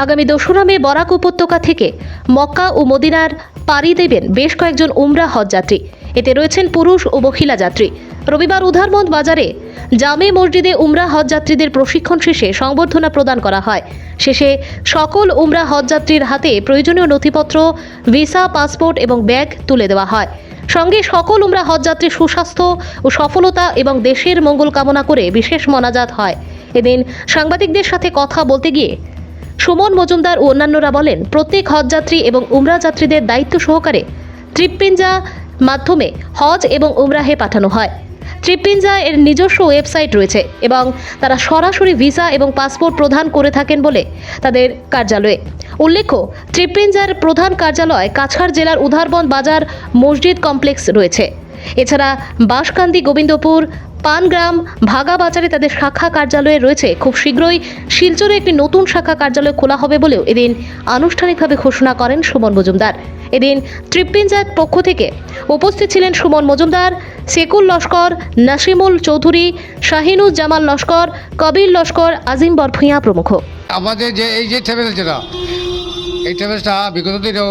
আগামী 2রা মে বরাক উপত্যকা থেকে মক্কা ও মদিনার পাড়ি দেবেন বেশ কয়েকজন উমরা হজ যাত্রী। এতে রয়েছেন পুরুষ ও মহিলা যাত্রী। রবিবার উধারবন্দ বাজারে জামে মসজিদে উমরা হজ যাত্রীদের প্রশিক্ষণ শেষে সংবর্ধনা প্রদান করা হয়। শেষে সকল উমরা হজ যাত্রীর হাতে প্রয়োজনীয় নথিপত্র, ভিসা, পাসপোর্ট এবং ব্যাগ তুলে দেওয়া হয়। সঙ্গে সকল উমরা হজ যাত্রীর সুস্বাস্থ্য ও সফলতা এবং দেশের মঙ্গল কামনা করে বিশেষ মোনাজাত হয়। এদিন সাংবাদিকদের সাথে কথা বলতে গিয়ে সুমন মজুমদার ও অন্যান্যরা বলেন, প্রত্যেক হজযাত্রী এবং উমরা যাত্রীদের দায়িত্ব সহকারে ট্রিপপিঞ্জা মাধ্যমে হজ এবং উমরাহে পাঠানো হয়। ট্রিপপিঞ্জা এর নিজস্ব ওয়েবসাইট রয়েছে এবং তারা সরাসরি ভিসা এবং পাসপোর্ট প্রদান করে থাকেন বলে তাদের কার্যালয়ে উল্লেখ্য। ট্রিপপিঞ্জার প্রধান কার্যালয় কাছাড় জেলার উধারবন্দ বাজার মসজিদ কমপ্লেক্স রয়েছে। এছাড়া বাঁশকান্দি, গোবিন্দপুর, পানগ্রাম, ভাগা বাজারে তাদের শাখা কার্যালয়ে রয়েছে। খুব শীঘ্রই শিলচরে একটি নতুন শাখা কার্যালয় খোলা হবে বলেও এদিন আনুষ্ঠানিকভাবে ঘোষণা করেন সুমন মজুমদার। এদিন ট্রিপপিঞ্জার পক্ষ থেকে উপস্থিত ছিলেন সুমন মজুমদার, সেকুল লস্কর, নাসিমুল চৌধুরী, শাহিনুজ জামাল লস্কর, কবির লস্কর, আজিম বরভূঁইয়া প্রমুখ। আমাদের যে এই যে ট্রাভেলস যেটা, এই ট্রাভেলসটা বিগত দিনেও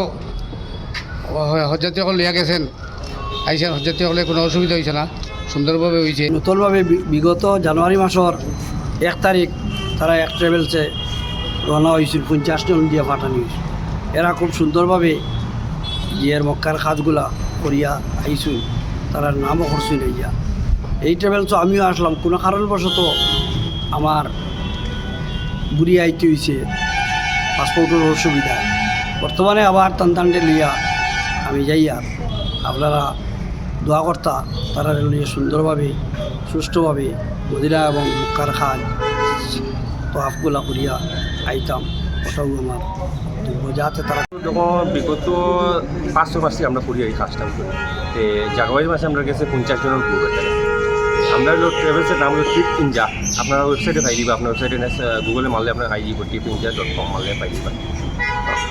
হজযাত্রীসকল লিয়া গেছেন, আইসেন হজযাত্রীসকলে কোনো অসুবিধা হয়েছে না, সুন্দরভাবে হয়েছে। নতুনভাবে বিগত জানুয়ারি মাসের 1 তারিখ তারা এক ট্রাভেলসে রওনা হয়েছিল, 50 জন দিয়ে পাঠানো হয়েছিল। এরা খুব সুন্দরভাবে ইয়ের মক্কার খাতগুলা করিয়া আইসুন, তারা নামও করছুন। এই ট্রাভেলসও আমিও আসলাম, কোনো কারণবশত আমার ঘুরিয়ে আইতে হয়েছে পাসপোর্টের অসুবিধা। বর্তমানে আবার টানটানটে লইয়া আমি যাইয়া, আপনারা দোয়া কর্তা তারা নিয়ে সুন্দরভাবে সুষ্ঠুভাবে মদিনা এবং মক্কার খান তো আপগুলা করিয়া আইতাম। ওটাও আমার যাতে তারা যখন বিগত 5 মাস থেকে আমরা করি এই কাজটা করি। জানুয়ারি মাসে আমরা গেছে 50 জনের গ্রুপ। আমরা হলো ট্রাভেলসের নাম হলো ট্রিপপিঞ্জা। আপনারা ওয়েবসাইটে পাই দিবা, আপনার ওয়েবসাইটে গুগলে মারলে আপনার পাই দিব, tripinja.com মারলে পাই দিবা।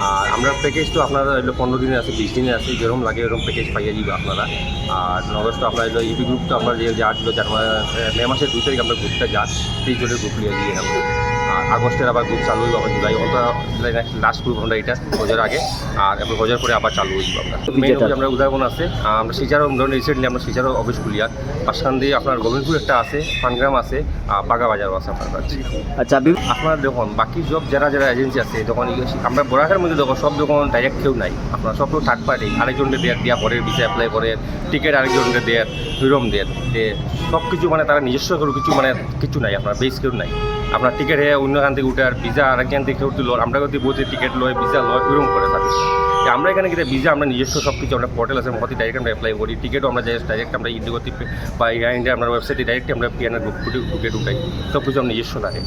আর আমরা প্যাকেজ তো আপনারা হলো 15 দিনে আছে, 20 দিনে আছে, যেরকম লাগে এরকম প্যাকেজ পাইয়ে দিবা আপনারা। আর নগস্ট আপনার হলো ইপি গ্রুপ তো আপনার যে যার ছিল মে মাসের 2 তারিখ আমরা গ্রুপটা যার 30 জনের গ্রুপ নিয়ে দিয়ে আমরা। আর আগস্টের আবার গ্রুপ চালু হইব আমরা জুলাই, জুলাই লাস্ট গ্রুপ আমরা এটা গজার আগে, আর এরপর গজার পরে আবার চালু হইব আমরা। মেইন আমরা উদাহরণ আছে, আমরা শিচারও ধরুন রিসেন্টলি আমরা শিচারও অফিস খুলিয়া, বাসকান্দি আপনার গোবিন্দপুর একটা আছে, পানগ্রাম আছে, বাগা বাজারও আছে আপনার কাছে। আচ্ছা, আপনার দেখুন বাকি সব যারা এজেন্সি আছে, তখন আমরা বরাকের মধ্যে দেখো সব যখন ডাইরেক্ট কেউ নাই, আপনার সব থার্ড পার্টি, আরেকজনকে দিয়া পরে ভিসা অ্যাপ্লাই করে, টিকিট আরেকজনকে দেয়, ওইরকম দেয়। সব কিছু মানে তারা নিজস্ব করে কিছু নাই, আপনার বেস কেউ নাই। আপনার টিকিট হয়ে অন্য খান থেকে উঠে, আর ভিসা আরেকখান থেকে উঠতে লোক, আমরা যদি বলছি টিকিট লয়, ভিসা লয়, ওইরকম করে সার্ভিস। আমরা এখানে কিন্তু ভিসা আমরা নিজস্ব সব কিছু আমরা পোর্টাল আছে, মতো ডাইরেক্ট আমরা অ্যাপ্লাই করি। টিকিটও আমরা ডাইরেক্ট আমরা ইন্ডিগোতে বা ইন্ডিয়া আপনার ওয়েবসাইটে ডাইরেক্ট আমরা পিএনআর গ্রুপ ঢুকে ঢুকাই, সব কিছু আমরা নিজস্ব থাকে।